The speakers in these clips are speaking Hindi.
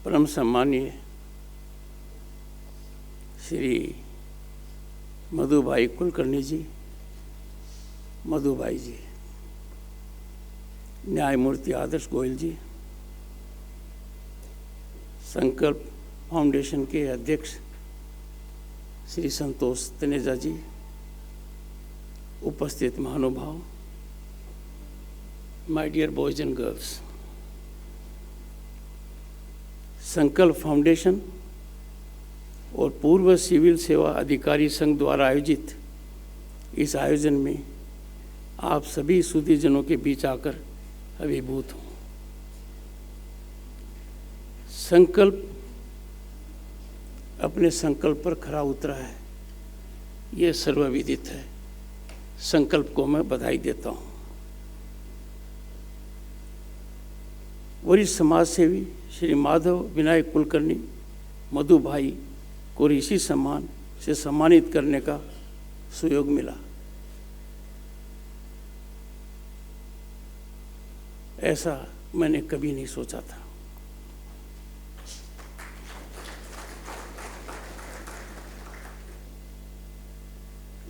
परम सम्मानीय श्री मधुभाई कुलकर्णी जी, मधुभाई जी, न्यायमूर्ति आदर्श गोयल जी, संकल्प फाउंडेशन के अध्यक्ष श्री संतोष तनेजा जी, उपस्थित महानुभाव, my dear boys and girls, Sankalp foundation और पूर्व सिविल सेवा अधिकारी संघ द्वारा आयोजित इस आयोजन में आप सभी सुधीजनों के बीच आकर अभिभूत हूँ। संकल्प अपने संकल्प पर खरा उतरा है, ये सर्वविदित है। संकल्प को मैं बधाई देता हूँ। वरिष्ठ समाज सेवी श्री माधव विनायक कुलकर्णी मधुभाई को ऋषि सम्मान से सम्मानित करने का सुयोग मिला। ऐसा मैंने कभी नहीं सोचा था।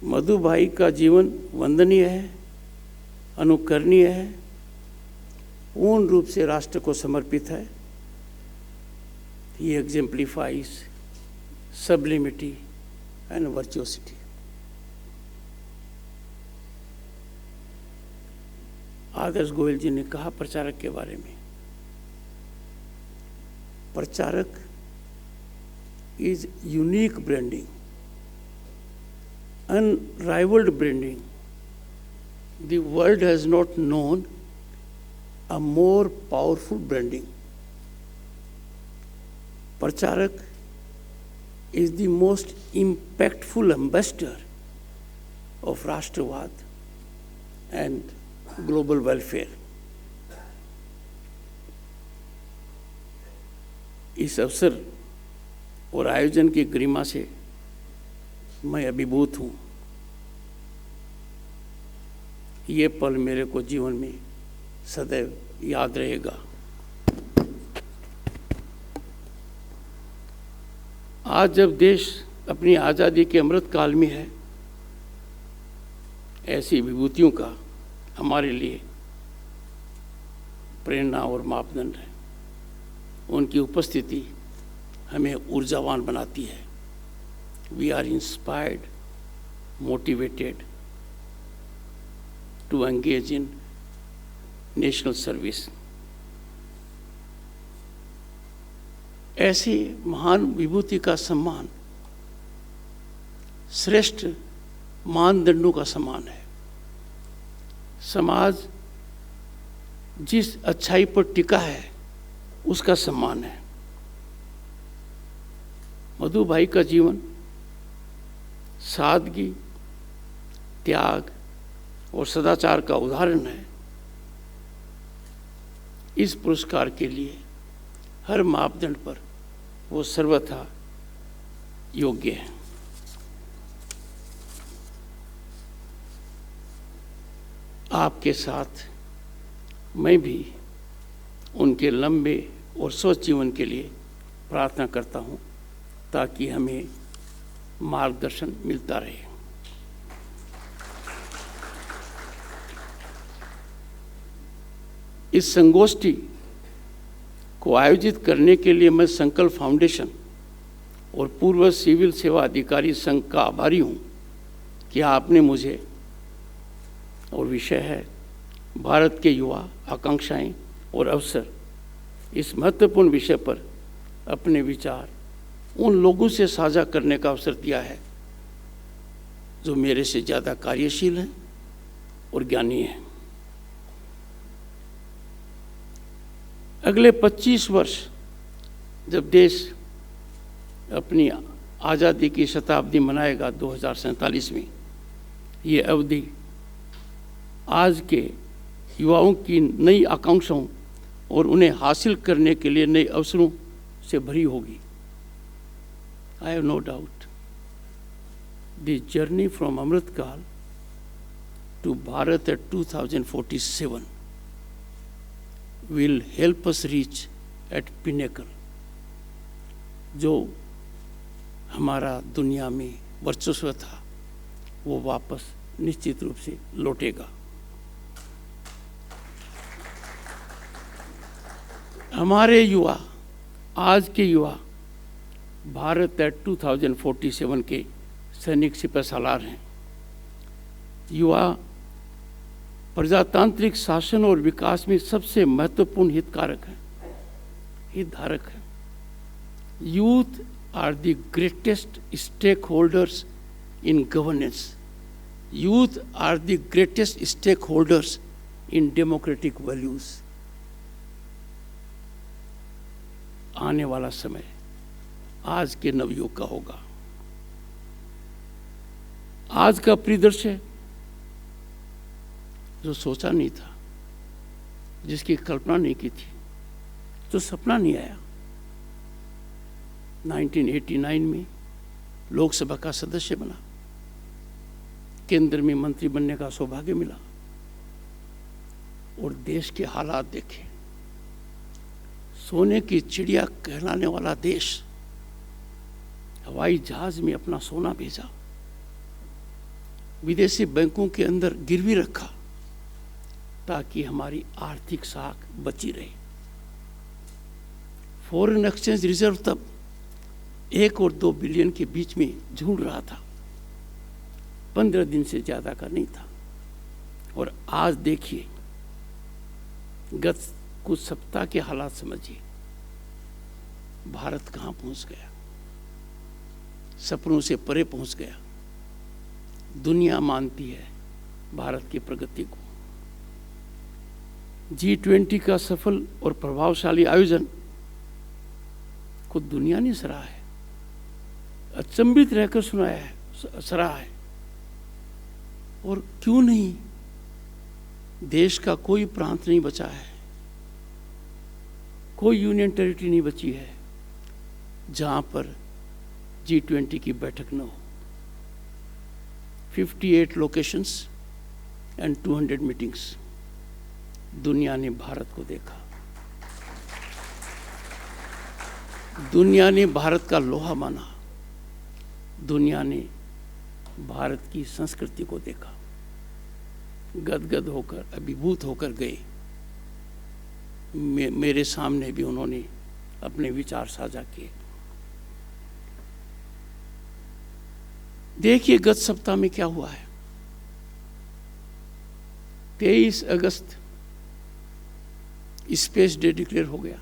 मधुभाई का जीवन वंदनीय है, अनुकरणीय है, पूर्ण रूप से राष्ट्र को समर्पित है। He exemplifies sublimity and virtuosity. आदर्श गोयल जी ने कहा प्रचारक के बारे में, प्रचारक is unique branding, unrivaled branding. The world has not known a more powerful branding. Pracharek is the most impactful ambassador of Rashtravad and global welfare. इस अवसर और आयोजन की गरिमा से मैं अभिभूत हूँ। ये पल मेरे को जीवन में सदैव याद रहेगा। आज जब देश अपनी आज़ादी के अमृत काल में है, ऐसी विभूतियों का हमारे लिए प्रेरणा और मापदंड है। उनकी उपस्थिति हमें ऊर्जावान बनाती है। We are inspired, motivated to engage in national service. ऐसी महान विभूति का सम्मान श्रेष्ठ मानदंडों का सम्मान है। समाज जिस अच्छाई पर टिका है उसका सम्मान है। मधुभाई का जीवन सादगी, त्याग और सदाचार का उदाहरण है। इस पुरस्कार के लिए हर मापदंड पर वो सर्वथा योग्य है। आपके साथ मैं भी उनके लंबे और स्वस्थ जीवन के लिए प्रार्थना करता हूँ, ताकि हमें मार्गदर्शन मिलता रहे। इस संगोष्ठी को आयोजित करने के लिए मैं संकल्प फाउंडेशन और पूर्व सिविल सेवा अधिकारी संघ का आभारी हूँ कि आपने मुझे, और विषय है भारत के युवा आकांक्षाएं और अवसर, इस महत्वपूर्ण विषय पर अपने विचार उन लोगों से साझा करने का अवसर दिया है जो मेरे से ज़्यादा कार्यशील हैं और ज्ञानी हैं। अगले 25 वर्ष जब देश अपनी आज़ादी की शताब्दी मनाएगा 2047 में, ये अवधि आज के युवाओं की नई आकांक्षाओं और उन्हें हासिल करने के लिए नए अवसरों से भरी होगी। I have no doubt the journey from Amritkal to Bharat at 2047 will help us reach at pinnacle जो हमारा दुनिया में वर्चस्व था वो वापस निश्चित रूप से लौटेगा। हमारे युवा, आज के युवा भारत एट 2047 के सैनिक सिपहसालार हैं। युवा प्रजातांत्रिक शासन और विकास में सबसे महत्वपूर्ण हितधारक हैं। Youth are the greatest stakeholders in governance. Youth are the greatest stakeholders in democratic values. आने वाला समय आज के नवयुग का होगा। आज का परिदृश्य जो सोचा नहीं था, जिसकी कल्पना नहीं की थी, जो सपना नहीं आया। 1989 में लोकसभा का सदस्य बना, केंद्र में मंत्री बनने का सौभाग्य मिला और देश के हालात देखे। सोने की चिड़िया कहलाने वाला देश हवाई जहाज में अपना सोना भेजा, विदेशी बैंकों के अंदर गिरवी रखा ताकि हमारी आर्थिक साख बची रहे। फॉरेन एक्सचेंज रिजर्व तब 1 और 2 बिलियन के बीच में झूल रहा था, 15 दिन से ज्यादा का नहीं था। और आज देखिए, गत कुछ सप्ताह के हालात समझिए, भारत कहां पहुंच गया, सपनों से परे पहुंच गया। दुनिया मानती है भारत की प्रगति को। G20 का सफल और प्रभावशाली आयोजन को दुनिया ने सराहा है, अचंभित रहकर सुनाया है, सराहा है। और क्यों नहीं, देश का कोई प्रांत नहीं बचा है, कोई यूनियन टेरिटरी नहीं बची है जहां पर G20 की बैठक न हो। 58 लोकेशंस एंड 200 मीटिंग्स। दुनिया ने भारत को देखा, दुनिया ने भारत का लोहा माना, दुनिया ने भारत की संस्कृति को देखा, गदगद होकर, अभिभूत होकर गए। मेरे सामने भी उन्होंने अपने विचार साझा किए। देखिए गत सप्ताह में क्या हुआ है। 23 अगस्त स्पेस डे डिक्लेयर हो गया।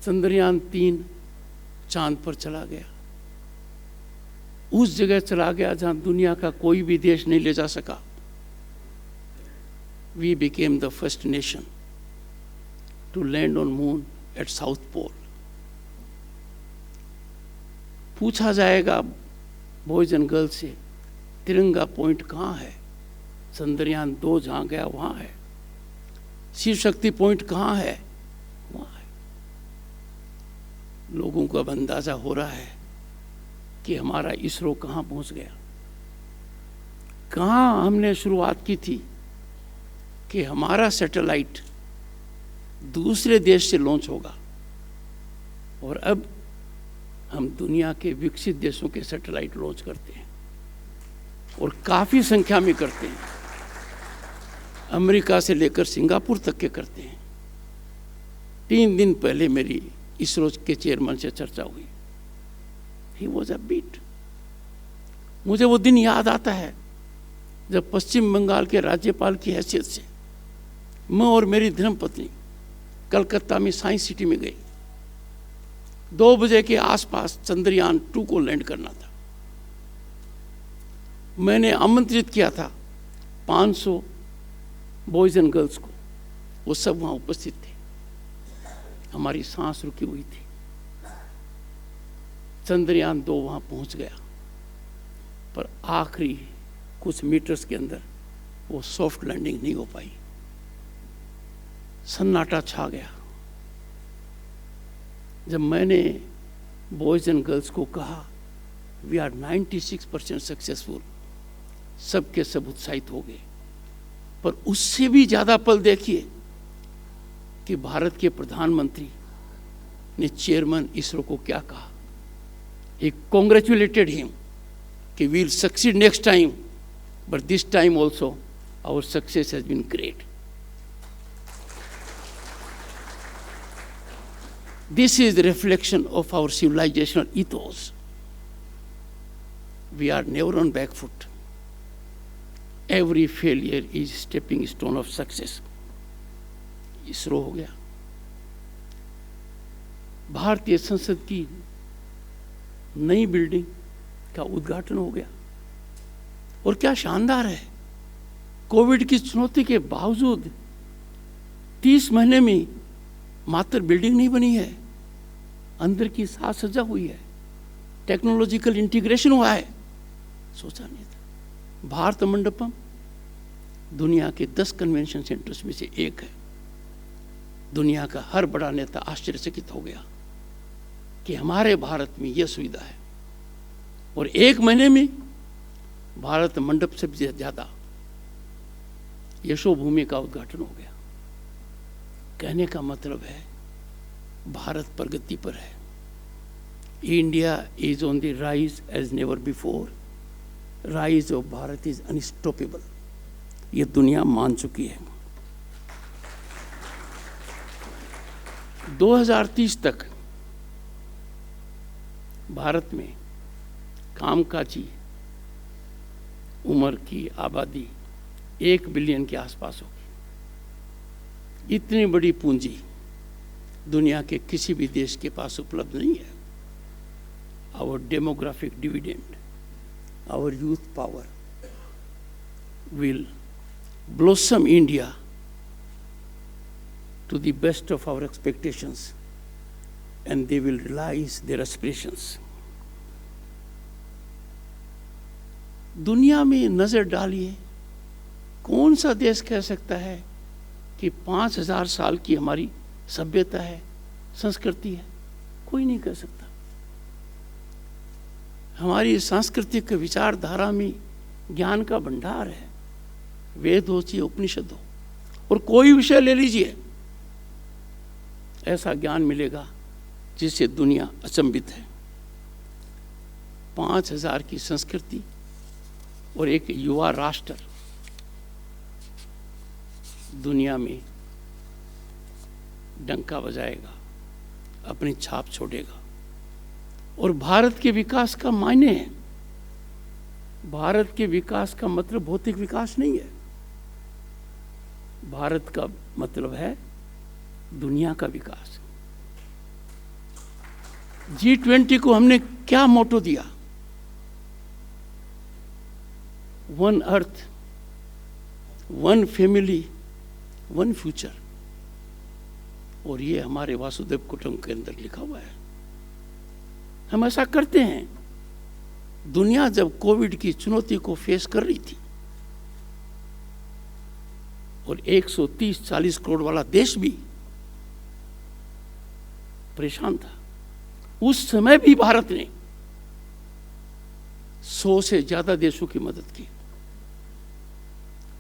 चंद्रयान 3 चांद पर चला गया, उस जगह चला गया जहां दुनिया का कोई भी देश नहीं ले जा सका। We became the first nation to land on moon at South Pole. पूछा जाएगा बॉयज एंड गर्ल्स से, तिरंगा पॉइंट कहाँ है? चंद्रयान 2 जहाँ गया वहाँ है। शिव शक्ति पॉइंट कहाँ है? वहाँ है। लोगों को अब अंदाजा हो रहा है कि हमारा इसरो कहाँ पहुँच गया। कहाँ हमने शुरुआत की थी कि हमारा सैटेलाइट दूसरे देश से लॉन्च होगा, और अब हम दुनिया के विकसित देशों के सैटेलाइट लॉन्च करते हैं और काफ़ी संख्या में करते हैं। अमेरिका से लेकर सिंगापुर तक के करते हैं। 3 दिन पहले मेरी इसरो के चेयरमैन से चर्चा हुई। He was a beat. मुझे वो दिन याद आता है जब पश्चिम बंगाल के राज्यपाल की हैसियत से मैं और मेरी धर्मपत्नी कलकत्ता में साइंस सिटी में गई। 2 बजे के आसपास चंद्रयान 2 को लैंड करना था। मैंने आमंत्रित किया था 500 बॉयज एंड गर्ल्स को, वो सब वहाँ उपस्थित थे। हमारी सांस रुकी हुई थी। चंद्रयान 2 वहाँ पहुँच गया, पर आखिरी कुछ मीटर्स के अंदर वो सॉफ्ट लैंडिंग नहीं हो पाई। सन्नाटा छा गया। जब मैंने बॉयज एंड गर्ल्स को कहा वी आर 96% सक्सेसफुल, सब के सब उत्साहित हो गए। पर उससे भी ज़्यादा पल देखिए कि भारत के प्रधानमंत्री ने चेयरमैन इसरो को क्या कहा? ही कॉन्ग्रेचुलेटेड हिम कि we will succeed next time, but this time also our success has been great. This is the reflection of our civilizational ethos. We are never on back foot. Every failure is stepping stone of success. ISRO हो गया. भारतीय संसद की नई बिल्डिंग का उद्घाटन हो गया. और क्या शानदार है, कोविड की चुनौती के बावजूद 30 महीने में मात्र बिल्डिंग नहीं बनी है, अंदर की साज सज्जा हुई है, टेक्नोलॉजिकल इंटीग्रेशन हुआ है. सोचा नहीं था. भारत मंडपम दुनिया के 10 कन्वेंशन सेंटर्स में से एक है. दुनिया का हर बड़ा नेता आश्चर्यचकित हो गया कि हमारे भारत में यह सुविधा है. और 1 महीने में भारत मंडप से भी ज्यादा यशोभूमि का उद्घाटन हो गया. कहने का मतलब है भारत प्रगति पर है. India is on the rise as never before. Rise of Bharat is unstoppable. ये दुनिया मान चुकी है. 2030 तक भारत में कामकाजी उम्र की आबादी 1 बिलियन के आसपास होगी. इतनी बड़ी पूंजी दुनिया के किसी भी देश के पास उपलब्ध नहीं है. Our demographic dividend, our youth power will blossom India to the best of our expectations, and they will realize their aspirations. दुनिया में नजर डालिए, कौन सा देश कह सकता है कि 5000 साल की हमारी सभ्यता है, संस्कृति है? कोई नहीं कह सकता. हमारी सांस्कृतिक विचारधारा में ज्ञान का भंडार है. वेद हो चाहे उपनिषद हो, और कोई विषय ले लीजिए, ऐसा ज्ञान मिलेगा जिससे दुनिया अचंभित है. 5000 की संस्कृति और एक युवा राष्ट्र दुनिया में डंका बजाएगा, अपनी छाप छोड़ेगा. और भारत के विकास का मायने है, भारत के विकास का मतलब भौतिक विकास नहीं है. भारत का मतलब है दुनिया का विकास. G20 को हमने क्या मोटो दिया? One earth, one family, one future. और ये हमारे वासुदेव कुटुंब के अंदर लिखा हुआ है. हम ऐसा करते हैं. दुनिया जब कोविड की चुनौती को फेस कर रही थी और 130-40 करोड़ वाला देश भी परेशान था, उस समय भी भारत ने 100 से ज्यादा देशों की मदद की,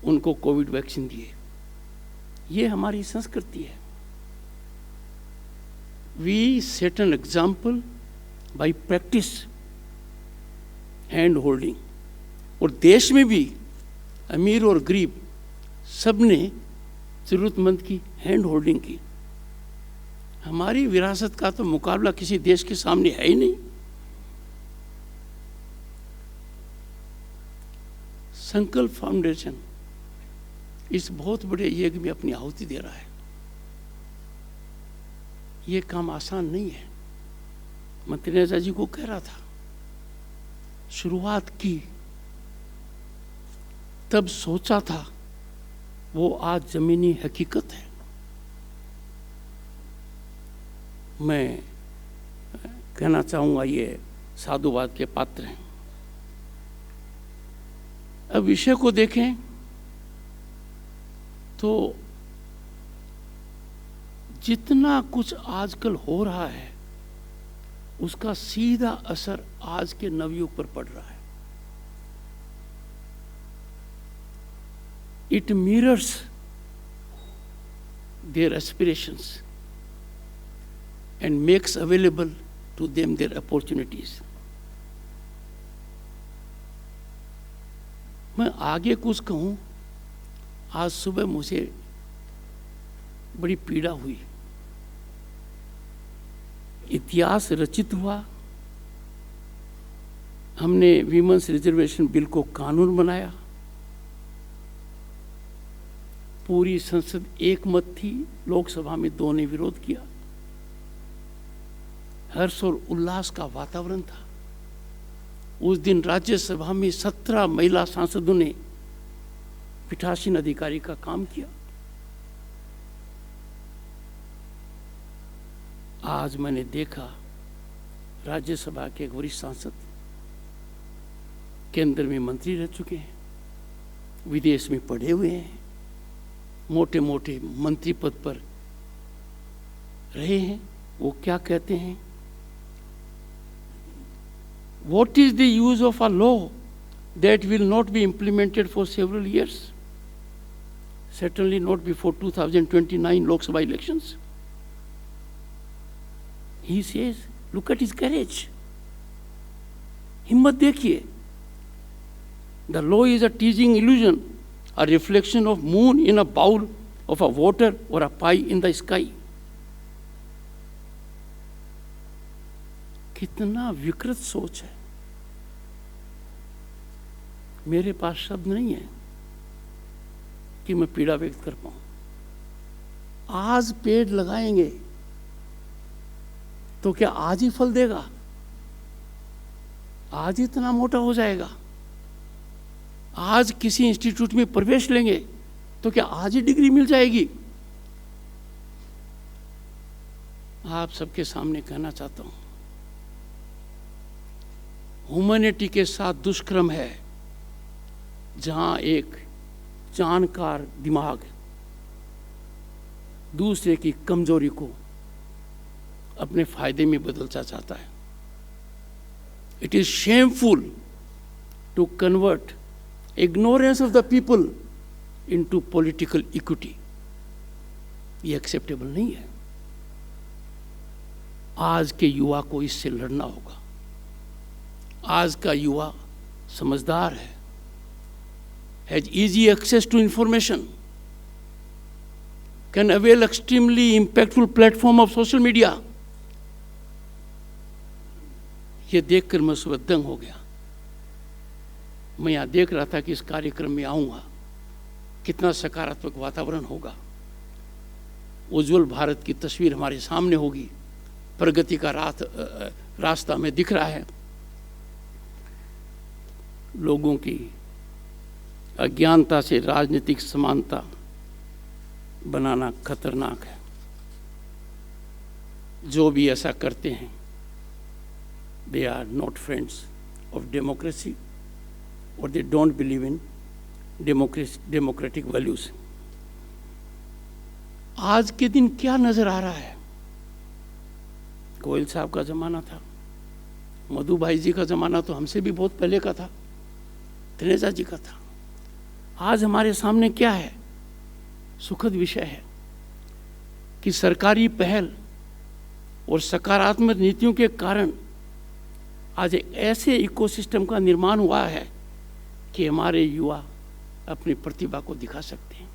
उनको कोविड वैक्सीन दिए. ये हमारी संस्कृति है. We set an example by practice hand holding. और देश में भी अमीर और गरीब सब ने जरूरतमंद की हैंड होल्डिंग की. हमारी विरासत का तो मुकाबला किसी देश के सामने है ही नहीं. संकल्प फाउंडेशन इस बहुत बड़े यज्ञ में अपनी आहुति दे रहा है. ये काम आसान नहीं है. मंत्री नेता जी को कह रहा था, शुरुआत की तब सोचा था, वो आज जमीनी हकीकत है. मैं कहना चाहूंगा ये साधुवाद के पात्र हैं. अब विषय को देखें तो जितना कुछ आजकल हो रहा है उसका सीधा असर आज के नवयुग पर पड़ रहा है. It mirrors their aspirations. and makes available to them their opportunities. मैं आगे कुछ कहूँ, आज सुबह मुझे बड़ी पीड़ा हुई। इतिहास रचित हुआ, हमने वीमेंस रिजर्वेशन बिल को कानून बनाया, पूरी संसद एक मत थी, लोकसभा में 2 ने विरोध किया, हर्ष और उल्लास का वातावरण था। उस दिन राज्यसभा में 17 महिला सांसदों ने पीठासीन अधिकारी का काम किया। आज मैंने देखा राज्यसभा के एक वरिष्ठ सांसद केंद्र में मंत्री रह चुके हैं, विदेश में पढ़े हुए हैं, मोटे मोटे मंत्री पद पर रहे हैं। वो क्या कहते हैं? What is the use of a law that will not be implemented for several years? Certainly not before 2029 Lok Sabha elections. He says, look at his courage. हिम्मत देखिए. The law is a teasing illusion, a reflection of moon in a bowl of a water or a pie in the sky. कितना विकृत सोच है। मेरे पास शब्द नहीं है कि मैं पीड़ा व्यक्त कर पाऊं। आज पेड़ लगाएंगे तो क्या आज ही फल देगा? आज ही इतना मोटा हो जाएगा? आज किसी इंस्टीट्यूट में प्रवेश लेंगे तो क्या आज ही डिग्री मिल जाएगी? आप सबके सामने कहना चाहता हूं, ह्यूमैनिटी के साथ दुष्कर्म है जहां एक जानकार दिमाग दूसरे की कमजोरी को अपने फायदे में बदलना चाहता है। It is shameful to convert ignorance of the people into political equity. ये एक्सेप्टेबल नहीं है। आज के युवा को इससे लड़ना होगा। आज का युवा समझदार है, has easy access to information, can avail extremely impactful platform of social media. ये देखकर मैं सुबह दंग हो गया। मैं यहाँ देख रहा था कि इस कार्यक्रम में आऊँगा, कितना सकारात्मक वातावरण होगा, उज्जवल भारत की तस्वीर हमारे सामने होगी, प्रगति का रास्ता हमें दिख रहा है। लोगों की अज्ञानता से राजनीतिक समानता बनाना खतरनाक है। जो भी ऐसा करते हैं, they are not friends of democracy, or they don't believe in democratic values. आज के दिन क्या नजर आ रहा है? गोयल साहब का जमाना था, मधु भाई जी का जमाना तो हमसे भी बहुत पहले का था, तनेजा जी का था। आज हमारे सामने क्या है? सुखद विषय है कि सरकारी पहल और सकारात्मक नीतियों के कारण आज एक ऐसे इकोसिस्टम का निर्माण हुआ है कि हमारे युवा अपनी प्रतिभा को दिखा सकते हैं।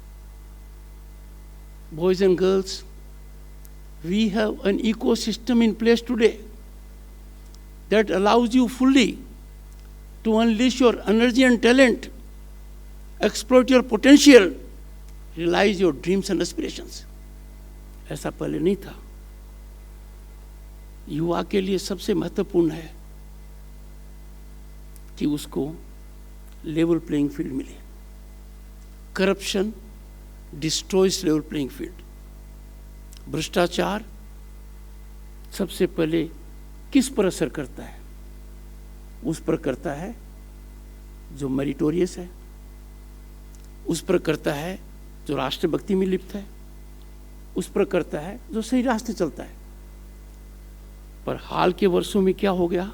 Boys and girls, we have an ecosystem in place today that allows you fully to unleash your energy and talent, exploit your potential, realize your dreams and aspirations. ऐसा पहले नहीं था। युवा के लिए सबसे महत्वपूर्ण है कि उसको लेवल प्लेइंग फील्ड मिले। Corruption destroys level playing field. भ्रष्टाचार सबसे पहले किस पर असर करता है? उस पर करता है जो मेरिटोरियस है, उस पर करता है जो राष्ट्रभक्ति में लिप्त है, उस पर करता है जो सही रास्ते चलता है। पर हाल के वर्षों में क्या हो गया?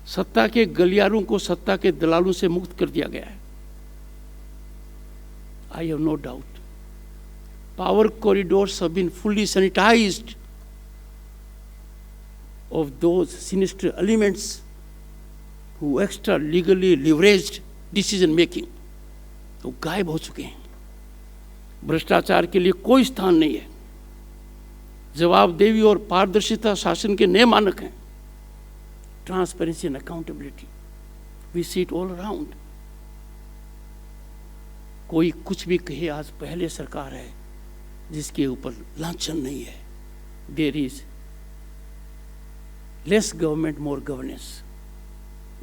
सत्ता के गलियारों को सत्ता के दलालों से मुक्त कर दिया गया है। I have no doubt. Power corridors have been fully sanitized of those sinister elements who extra legally leveraged decision making, वो गायब हो चुके हैं। भ्रष्टाचार के लिए कोई स्थान नहीं है। जवाबदेही और पारदर्शिता शासन के नए मानक हैं। Transparency and accountability, we see it all around. कोई कुछ भी कहे, आज पहले सरकार है जिसके ऊपर लांछन नहीं है। There is less government, more governance.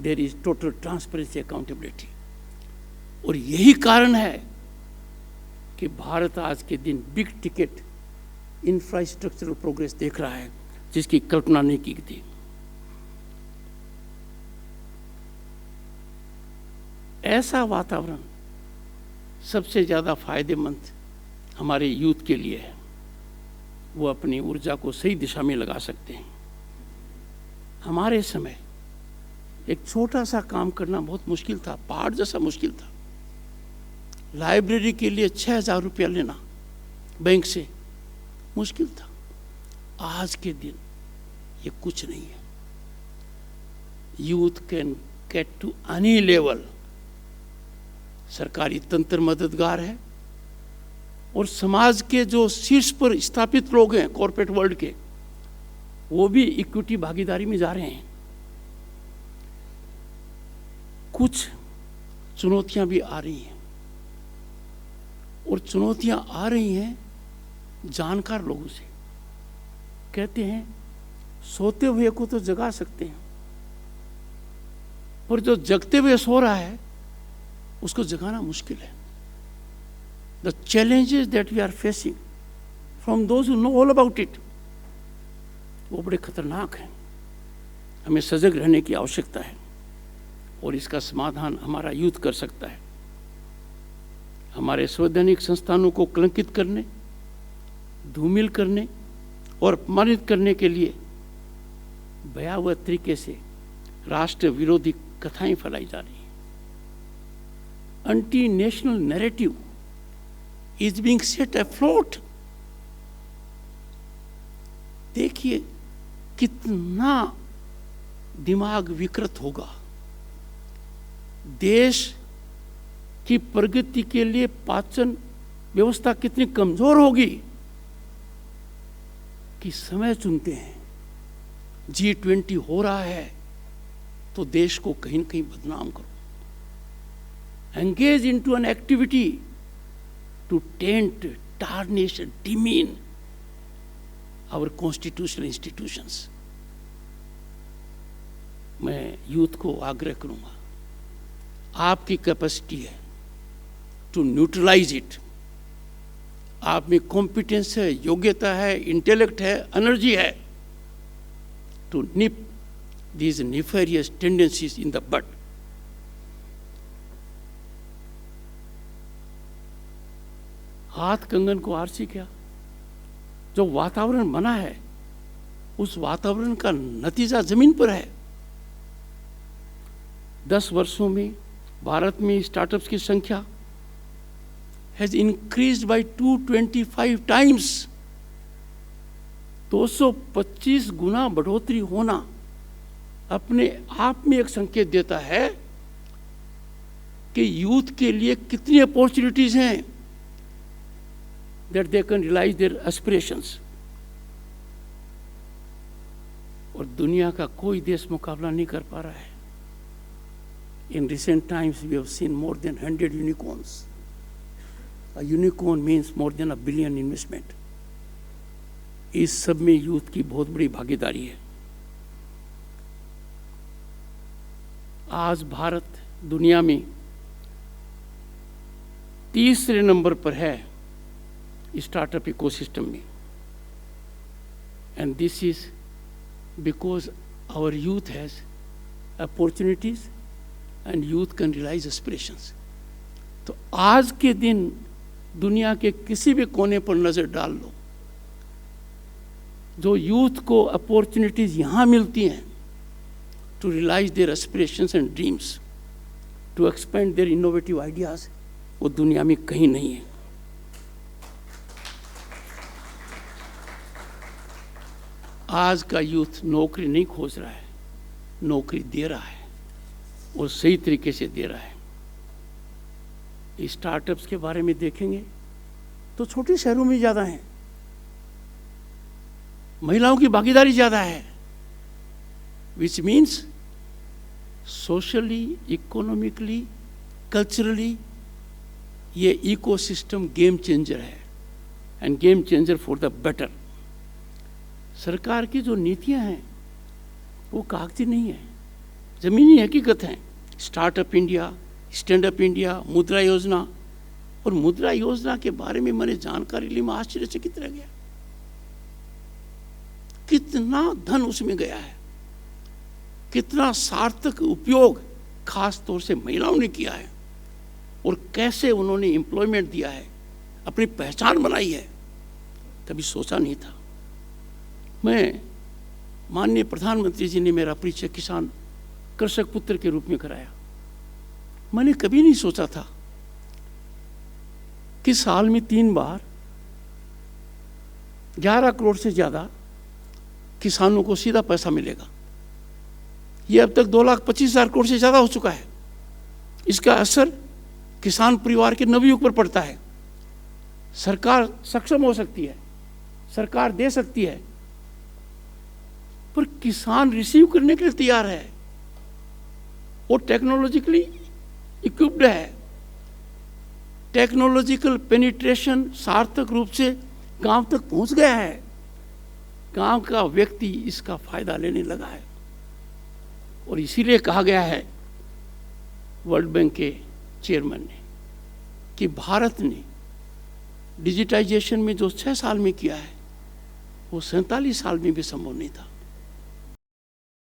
There is total transparency, accountability. और यही कारण है कि भारत आज के दिन बिग टिकट इंफ्रास्ट्रक्चरल प्रोग्रेस देख रहा है जिसकी कल्पना नहीं की थी। ऐसा वातावरण सबसे ज़्यादा फायदेमंद हमारे यूथ के लिए है। वो अपनी ऊर्जा को सही दिशा में लगा सकते हैं। हमारे समय एक छोटा सा काम करना बहुत मुश्किल था, पहाड़ जैसा मुश्किल था। लाइब्रेरी के लिए 6,000 रुपया लेना बैंक से मुश्किल था। आज के दिन ये कुछ नहीं है। Youth can get to any level. सरकारी तंत्र मददगार है और समाज के जो शीर्ष पर स्थापित लोग हैं कॉर्पोरेट वर्ल्ड के, वो भी इक्विटी भागीदारी में जा रहे हैं। कुछ चुनौतियां भी आ रही हैं और चुनौतियां आ रही हैं जानकार लोगों से। कहते हैं सोते हुए को तो जगा सकते हैं, पर जो जगते हुए सो रहा है उसको जगाना मुश्किल है। The challenges that we are facing from those who know all about it, वो बड़े खतरनाक हैं। हमें सजग रहने की आवश्यकता है और इसका समाधान हमारा यूथ कर सकता है। हमारे संवैधानिक संस्थानों को कलंकित करने, धूमिल करने और अपमानित करने के लिए भयावह तरीके से राष्ट्र विरोधी कथाएं फैलाई जा रही हैं। Anti national narrative is being set afloat. देखिए कितना दिमाग विकृत होगा। देश की प्रगति के लिए पाचन व्यवस्था कितनी कमजोर होगी कि समय चुनते हैं। G20 हो रहा है तो देश को कहीं न कहीं बदनाम करो। Engage into an activity to taint, tarnish, demean our constitutional institutions. मैं यूथ को आग्रह करूंगा, आपकी कैपेसिटी है टू न्यूट्रलाइज इट। आप में कॉम्पिटेंस है, योग्यता है, इंटेलेक्ट है, एनर्जी है to nip these nefarious tendencies in the bud. हाथ कंगन को आरसी क्या? जो वातावरण बना है उस वातावरण का नतीजा जमीन पर है। 10 वर्षों में भारत में स्टार्टअप्स की संख्या has increased by 225 times। 225 गुना बढ़ोतरी होना अपने आप में एक संकेत देता है कि यूथ के लिए कितनी अपॉर्चुनिटीज हैं that they can realise their aspirations. और दुनिया का कोई देश मुकाबला नहीं कर पा रहा है। In recent times we have seen more than 100 unicorns. A unicorn means more than $1 billion investment. इस सब में यूथ की बहुत बड़ी भागीदारी है। आज भारत दुनिया में तीसरे नंबर पर है स्टार्टअप इकोसिस्टम में। And this is because our youth has opportunities and youth can realise aspirations. तो आज के दिन दुनिया के किसी भी कोने पर नजर डाल लो, जो यूथ को अपॉर्चुनिटीज यहां मिलती हैं to realize their aspirations and dreams, to expand their innovative ideas, वो दुनिया में कहीं नहीं है। आज का यूथ नौकरी नहीं खोज रहा है, नौकरी दे रहा है और सही तरीके से दे रहा है। स्टार्टअप्स के बारे में देखेंगे तो छोटे शहरों में ज़्यादा हैं, महिलाओं की भागीदारी ज़्यादा है, which means socially, economically, culturally ये इकोसिस्टम गेम चेंजर है end game changer for the better. सरकार की जो नीतियां हैं वो कागजी नहीं है, ज़मीनी हकीकत हैं। Startup India, stand up India, मुद्रा योजना, और मुद्रा योजना के बारे में मैंने जानकारी ली, मैं आश्चर्यचकित रह गया। कितना धन उसमें गया है, कितना सार्थक उपयोग खास तौर से महिलाओं ने किया है, और कैसे उन्होंने एम्प्लॉयमेंट दिया है, अपनी पहचान बनाई है, कभी सोचा नहीं था। मैं माननीय प्रधानमंत्री जी ने मेरा परिचय किसान कृषक पुत्र के रूप में कराया। मैंने कभी नहीं सोचा था कि साल में 3 बार 11 करोड़ से ज़्यादा किसानों को सीधा पैसा मिलेगा। ये अब तक 2,25,000 करोड़ से ज़्यादा हो चुका है। इसका असर किसान परिवार के नवयुग पर पड़ता है। सरकार सक्षम हो सकती है, सरकार दे सकती है, पर किसान रिसीव करने के लिए तैयार है और टेक्नोलॉजिकली इक्विप्ड है। टेक्नोलॉजिकल पेनिट्रेशन सार्थक रूप से गांव तक पहुंच गया है, गांव का व्यक्ति इसका फायदा लेने लगा है। और इसीलिए कहा गया है वर्ल्ड बैंक के चेयरमैन ने कि भारत ने डिजिटाइजेशन में जो 6 साल में किया है वो 47 साल में भी संभव नहीं था।